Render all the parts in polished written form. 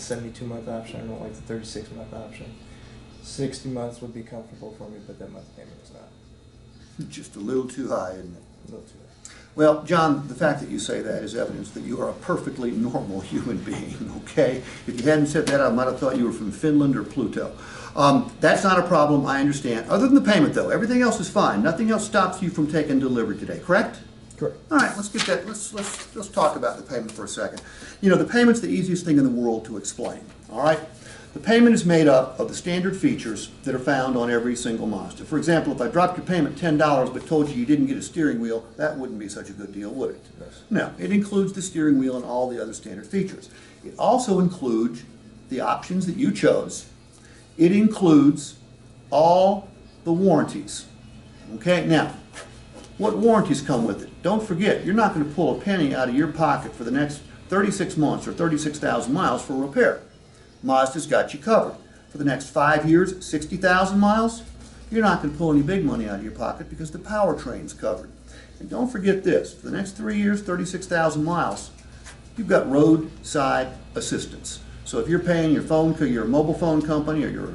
the 72-month option. I don't like the 36-month option. 60 months would be comfortable for me, but that month payment is not. Just a little too high, isn't it? A little too high. Well, John, the fact that you say that is evidence that you are a perfectly normal human being, okay? If you hadn't said that, I might have thought you were from Finland or Pluto. That's not a problem, I understand. Other than the payment, though, everything else is fine. Nothing else stops you from taking delivery today, correct? Correct. All right, let's get that. Let's talk about the payment for a second. You know, the payment's the easiest thing in the world to explain, all right? The payment is made up of the standard features that are found on every single Mazda. For example, if I dropped your payment $10 but told you didn't get a steering wheel, that wouldn't be such a good deal, would it? Yes. No, it includes the steering wheel and all the other standard features. It also includes the options that you chose. It includes all the warranties. Okay, now, what warranties come with it? Don't forget, you're not going to pull a penny out of your pocket for the next 36 months or 36,000 miles for repair. Mazda's got you covered. For the next 5 years, 60,000 miles, you're not going to pull any big money out of your pocket because the powertrain's covered. And don't forget this, for the next 3 years, 36,000 miles, you've got roadside assistance. So if you're paying your mobile phone company or your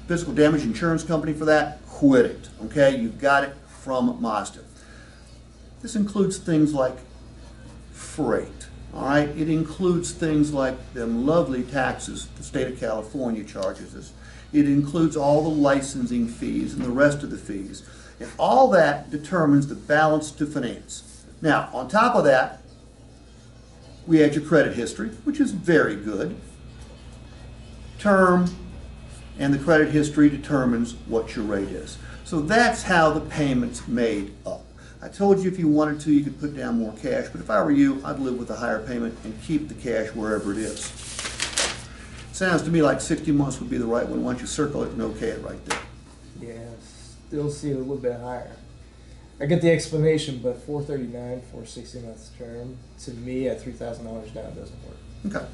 physical damage insurance company for that, quit it, okay? You've got it from Mazda. This includes things like freight. All right, it includes things like them lovely taxes the state of California charges us. It includes all the licensing fees and the rest of the fees. And all that determines the balance to finance. Now, on top of that, we add your credit history, which is very good. Term and the credit history determines what your rate is. So that's how the payment's made up. I told you if you wanted to, you could put down more cash, but if I were you, I'd live with a higher payment and keep the cash wherever it is. Sounds to me like 60 months would be the right one. Why don't you circle it and okay it right there? Yeah, still see it a little bit higher. I get the explanation, but $439 for 60 months term, to me at $3,000 down doesn't work. Okay.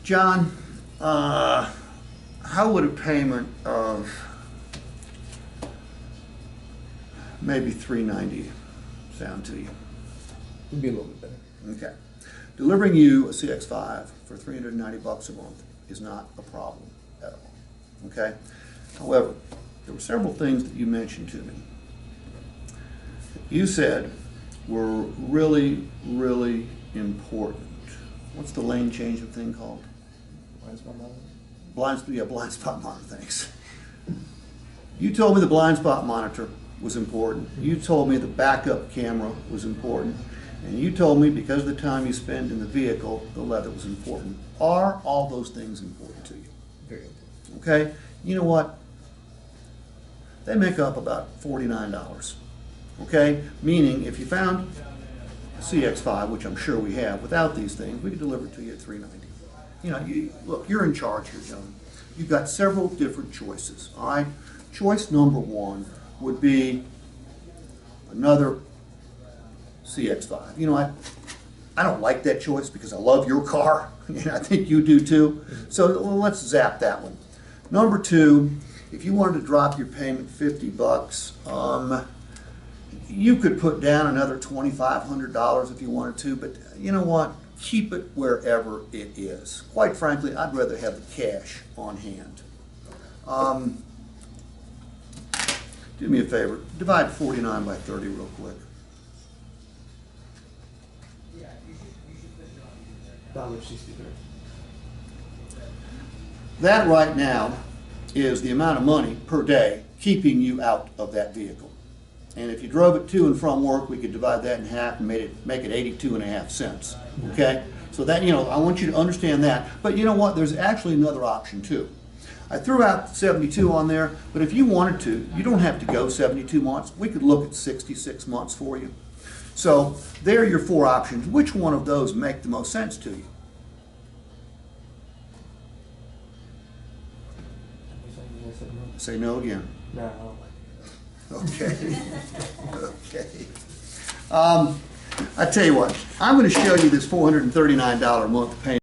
John, how would a payment of maybe $390 sound to you? It'd be a little bit better. Okay. Delivering you a CX-5 for $390 a month is not a problem at all. Okay? However, there were several things that you mentioned to me. You said were really, really important. What's the lane changing thing called? Blind spot monitor? Blind spot monitor, thanks. You told me the blind spot monitor was important. You told me the backup camera was important. And you told me because of the time you spend in the vehicle, the leather was important. Are all those things important to you? Very important. Okay? You know what? They make up about $49. Okay? Meaning if you found a CX-5, which I'm sure we have, without these things, we could deliver it to you at $390. You know, look, you're in charge here, John. You've got several different choices, all right? Choice number one would be another CX-5. You know, I don't like that choice because I love your car, and I think you do too. So let's zap that one. Number two, if you wanted to drop your payment $50, you could put down another $2,500 if you wanted to, but you know what? Keep it wherever it is. Quite frankly, I'd rather have the cash on hand. Do me a favor, divide 49 by 30 real quick. $1.63. That right now is the amount of money per day keeping you out of that vehicle. And if you drove it to and from work, we could divide that in half and make it 82.5 cents. Okay? So that, you know, I want you to understand that. But you know what? There's actually another option too. I threw out 72 on there, but if you wanted to, you don't have to go 72 months. We could look at 66 months for you. So there are your four options. Which one of those make the most sense to you? Say no again. No. Okay. Okay. I tell you what, I'm going to show you this $439 a month payment.